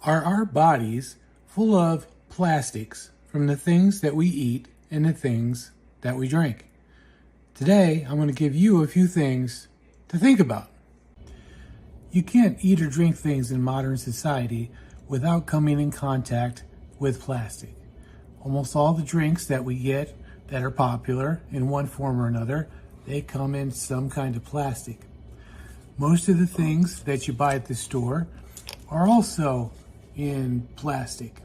Are our bodies full of plastics from the things that we eat and the things that we drink? Today, I'm going to give you a few things to think about. You can't eat or drink things in modern society without coming in contact with plastic. Almost all the drinks that we get that are popular in one form or another, they come in some kind of plastic. Most of the things that you buy at the store are also in plastic.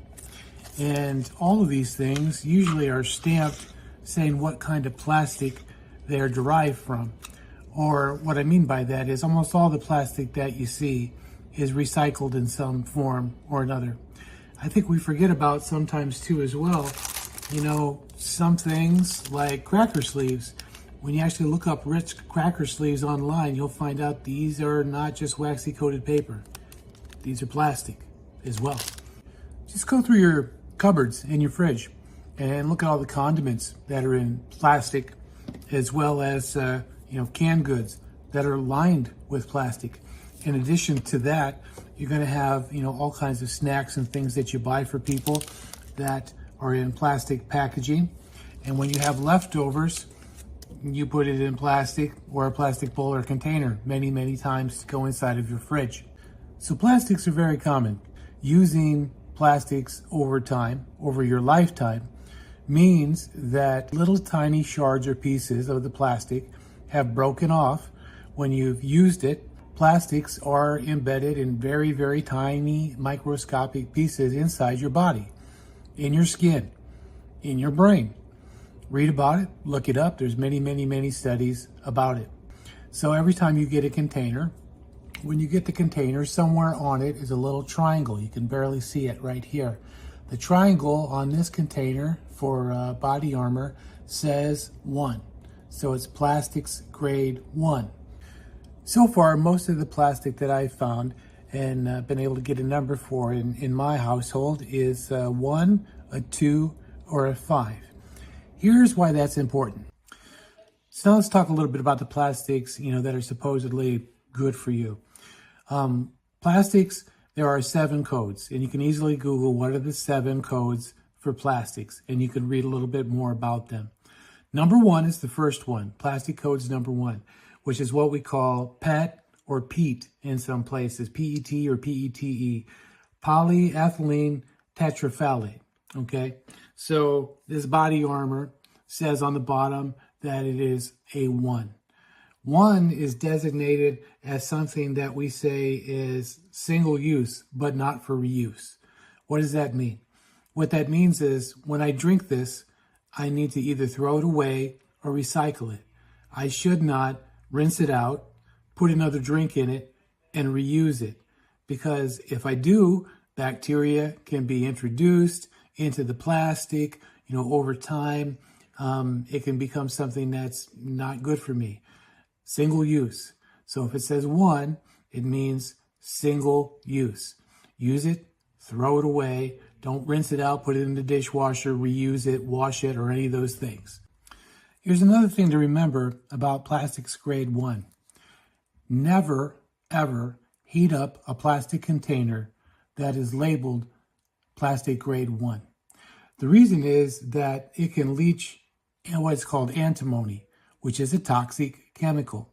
And all of these things usually are stamped saying what kind of plastic they're derived from. Or what I mean by that is almost all the plastic that you see is recycled in some form or another. I think we forget about sometimes too as well, some things like cracker sleeves. When you actually look up Ritz cracker sleeves online, you'll find out these are not just waxy coated paper. These are plastic as well. Just go through your cupboards in your fridge and look at all the condiments that are in plastic, as well as canned goods that are lined with plastic. In addition to that, you're going to have all kinds of snacks and things that you buy for people that are in plastic packaging. And when you have leftovers, you put it in plastic or a plastic bowl or container many times to go inside of your fridge. So plastics are very common. Using plastics over time, over your lifetime, means that little tiny shards or pieces of the plastic have broken off when you've used it. Plastics are embedded in very tiny microscopic pieces inside your body, in your skin, in your brain. Read about it, look it up. There's many studies about it. So every time you get a container, when you get the container, somewhere on it is a little triangle. You can barely see it right here. The triangle on this container for body armor says 1. So it's plastics grade 1. So far, most of the plastic that I've found and been able to get a number for in my household is 1, a 2, or a 5. Here's why that's important. So now let's talk a little bit about the plastics, that are supposedly good for you. Plastics, there are 7 codes, and you can easily Google what are the 7 codes for plastics, and you can read a little bit more about them. Number 1 is the first one, plastic codes number 1, which is what we call PET or PET in some places, PET or PETE, polyethylene tetraphthalate, okay? So this body armor says on the bottom that it is a 1. 1 is designated as something that we say is single use, but not for reuse. What does that mean? What that means is when I drink this, I need to either throw it away or recycle it. I should not rinse it out, put another drink in it, and reuse it. Because if I do, bacteria can be introduced into the plastic, over time. It can become something that's not good for me. Single use. So if it says 1, it means single use. Use it, throw it away. Don't rinse it out, put it in the dishwasher, reuse it, wash it, or any of those things. Here's another thing to remember about plastics grade 1. Never, ever heat up a plastic container that is labeled plastic grade 1. The reason is that it can leach in what's called antimony, which is a toxic chemical.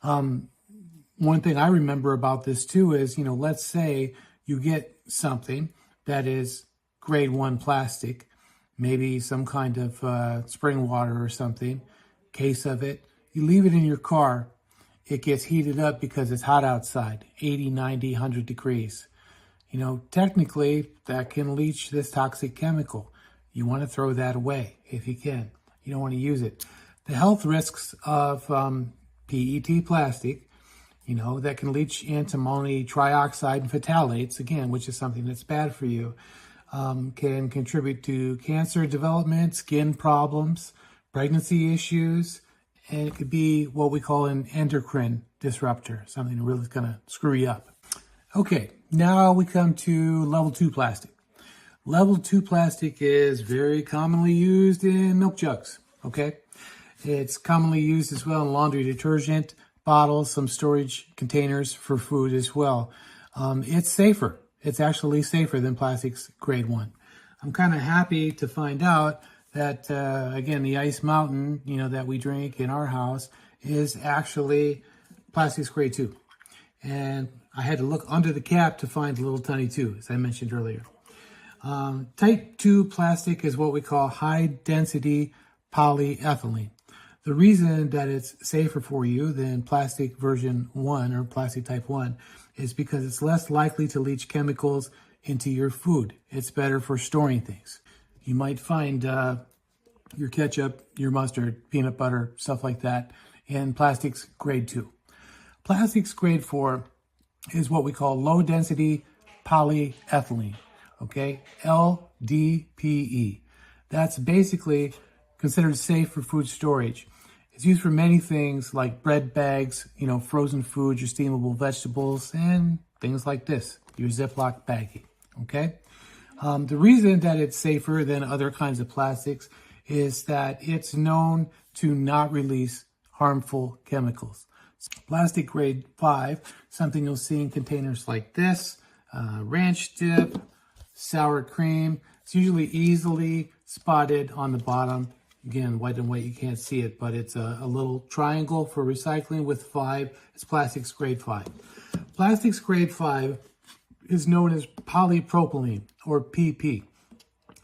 One thing I remember about this too is, let's say you get something that is grade 1 plastic, maybe some kind of spring water or something, case of it. You leave it in your car, it gets heated up because it's hot outside, 80, 90, 100 degrees. Technically that can leach this toxic chemical. You want to throw that away if you can. You don't want to use it. The health risks of PET plastic, that can leach antimony trioxide and phthalates, again, which is something that's bad for you, can contribute to cancer development, skin problems, pregnancy issues, and it could be what we call an endocrine disruptor, something that really is going to screw you up. Okay, now we come to level 2 plastic. Level 2 plastic is very commonly used in milk jugs, okay? It's commonly used as well in laundry detergent bottles, some storage containers for food as well. It's safer. it's actually safer than plastics grade 1. I'm kind of happy to find out that, again, the Ice Mountain, that we drink in our house is actually plastics grade 2. And I had to look under the cap to find a little tiny 2, as I mentioned earlier. Type 2 plastic is what we call high-density polyethylene. The reason that it's safer for you than plastic version 1 or plastic type 1 is because it's less likely to leach chemicals into your food. It's better for storing things. You might find your ketchup, your mustard, peanut butter, stuff like that in plastics grade 2. Plastics grade 4 is what we call low-density polyethylene, okay? LDPE. That's basically considered safe for food storage. It's used for many things like bread bags, frozen foods, your steamable vegetables, and things like this, your Ziploc baggie, okay? The reason that it's safer than other kinds of plastics is that it's known to not release harmful chemicals. Plastic grade 5, something you'll see in containers like this, ranch dip, sour cream. It's usually easily spotted on the bottom. Again, white and white, you can't see it, but it's a little triangle for recycling with 5. It's plastics grade 5. Plastics grade 5 is known as polypropylene, or PP.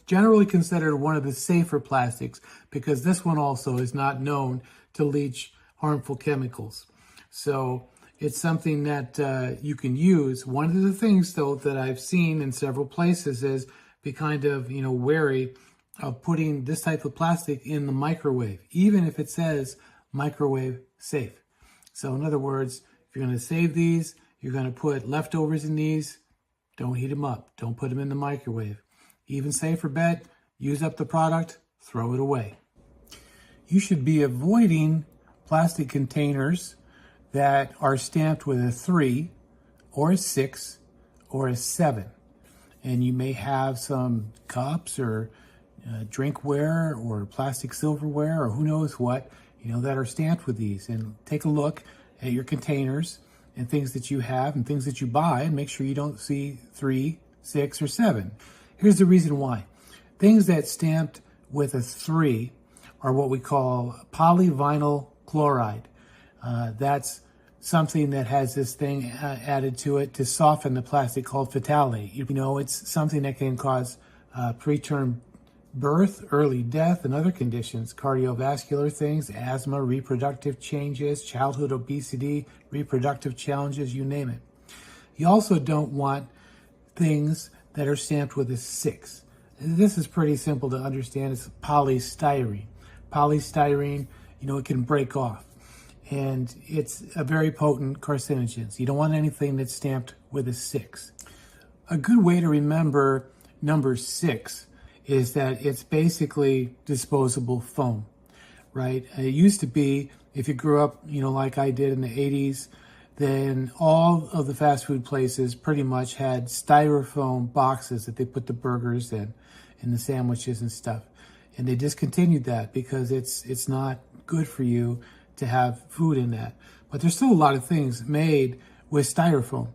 Generally considered one of the safer plastics because this one also is not known to leach harmful chemicals. So it's something that you can use. One of the things, though, that I've seen in several places is be kind of, wary of putting this type of plastic in the microwave, even if it says microwave safe. So in other words, if you're going to save these, you're going to put leftovers in these, don't heat them up. Don't put them in the microwave. Even safer bet, use up the product, throw it away. You should be avoiding plastic containers that are stamped with a 3 or a 6 or a 7. And you may have some cups or drinkware or plastic silverware or who knows what, that are stamped with these. And take a look at your containers and things that you have and things that you buy and make sure you don't see 3, 6, or 7. Here's the reason why. Things that stamped with a 3 are what we call polyvinyl chloride. That's something that has this thing added to it to soften the plastic called phthalate. It's something that can cause preterm birth, early death, and other conditions, cardiovascular things, asthma, reproductive changes, childhood obesity, reproductive challenges, you name it. You also don't want things that are stamped with a 6. This is pretty simple to understand. It's polystyrene. Polystyrene, it can break off. And it's a very potent carcinogen. So you don't want anything that's stamped with a 6. A good way to remember number 6 is that it's basically disposable foam, right? It used to be, if you grew up, like I did in the 80s, then all of the fast food places pretty much had styrofoam boxes that they put the burgers in and the sandwiches and stuff. And they discontinued that because it's not good for you to have food in that. But there's still a lot of things made with styrofoam.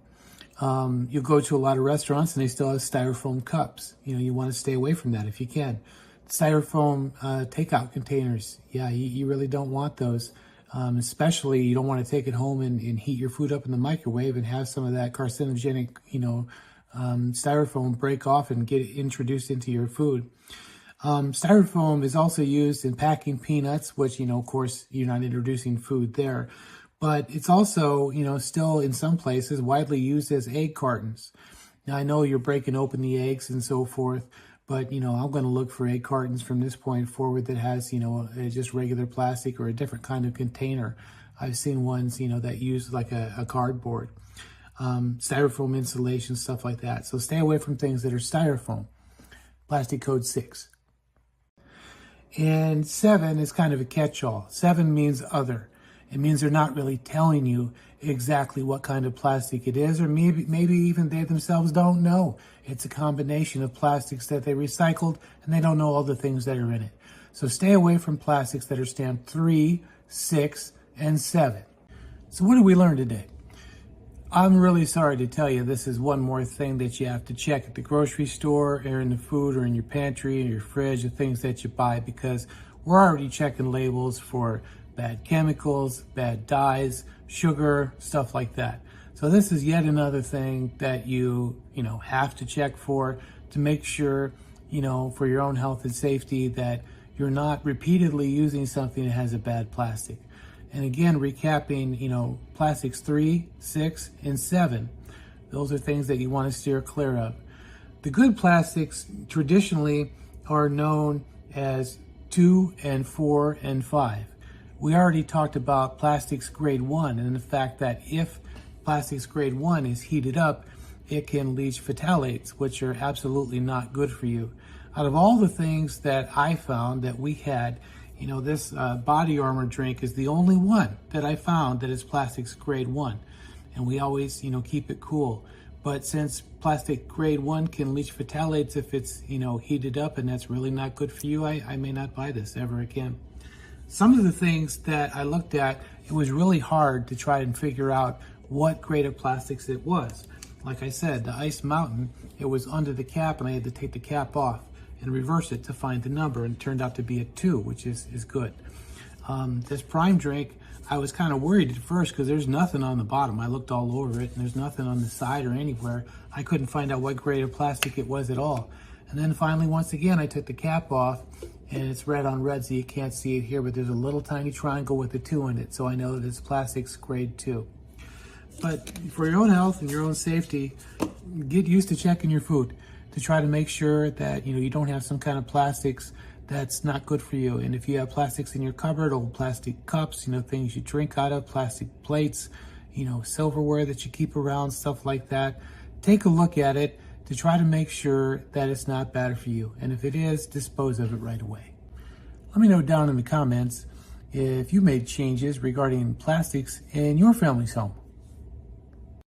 You go to a lot of restaurants and they still have styrofoam cups. You want to stay away from that if you can. Styrofoam takeout containers, yeah, you really don't want those. Especially you don't want to take it home and heat your food up in the microwave and have some of that carcinogenic, styrofoam break off and get introduced into your food. Styrofoam is also used in packing peanuts, which, of course, you're not introducing food there. But it's also, still in some places widely used as egg cartons. Now, I know you're breaking open the eggs and so forth, but, I'm going to look for egg cartons from this point forward that has, just regular plastic or a different kind of container. I've seen ones, that use like a cardboard, styrofoam insulation, stuff like that. So stay away from things that are styrofoam. Plastic code 6. And 7 is kind of a catch-all. 7 means other. It means they're not really telling you exactly what kind of plastic it is, or maybe even they themselves don't know. It's a combination of plastics that they recycled, and they don't know all the things that are in it. So stay away from plastics that are stamped 3, 6, and 7. So what did we learn today? I'm really sorry to tell you this is one more thing that you have to check at the grocery store or in the food or in your pantry or your fridge, the things that you buy, because we're already checking labels for bad chemicals, bad dyes, sugar, stuff like that. So this is yet another thing that you have to check for to make sure, for your own health and safety, that you're not repeatedly using something that has a bad plastic. And again, recapping, plastics 3, 6, and 7. Those are things that you want to steer clear of. The good plastics traditionally are known as 2 and 4 and 5. We already talked about plastics grade 1 and the fact that if plastics grade 1 is heated up, it can leach phthalates, which are absolutely not good for you. Out of all the things that I found that we had, this body armor drink is the only one that I found that is plastics grade 1. And we always, keep it cool. But since plastic grade 1 can leach phthalates if it's, heated up, and that's really not good for you, I may not buy this ever again. Some of the things that I looked at, it was really hard to try and figure out what grade of plastics it was. Like I said, the Ice Mountain, it was under the cap and I had to take the cap off and reverse it to find the number, and it turned out to be a 2, which is good. This Prime drink, I was kind of worried at first because there's nothing on the bottom. I looked all over it and there's nothing on the side or anywhere. I couldn't find out what grade of plastic it was at all. And then finally, once again, I took the cap off and it's red on red, so you can't see it here, but there's a little tiny triangle with a 2 in it, so I know that it's plastics grade 2. But for your own health and your own safety, get used to checking your food to try to make sure that you don't have some kind of plastics that's not good for you. And if you have plastics in your cupboard, old plastic cups, things you drink out of, plastic plates, silverware that you keep around, stuff like that, take a look at it to try to make sure that it's not bad for you. And if it is, dispose of it right away. Let me know down in the comments if you made changes regarding plastics in your family's home.